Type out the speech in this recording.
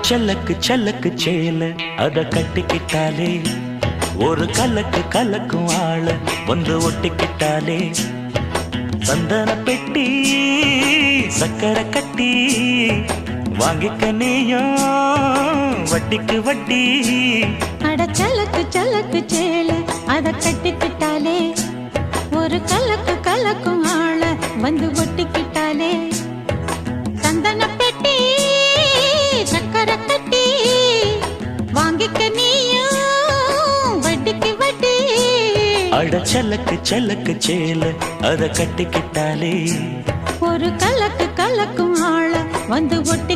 சல்லக்கு சல்லக்கு சேல அத கட்டிக்கிட்டாலே ஒரு கலக்கு கலக்கும் ஆள வந்து ஒட்டிக்கிட்டாலே சந்தன பெட்டி சக்கரை கட்டி வாங்கிக்க நீயும் வட்டிக்கு வட்டி. அட சலக்கு சலக்கு சேல அத கட்டிக்கிட்டாலே ஒரு கலக்கு கலக்கும் ஆள வந்து ஒட்டிக்கிட்டாலே சந்தன பெட்டி சக்கரை கட்டி வாங்கிக்க நீயும் வட்டிக்கு வட்டி. அட சலக்கு சலக்கு சேல அத கட்டிக்கிட்டாலே ஒரு கலக்கு கலக்கும் ஆள வந்து ஒட்டி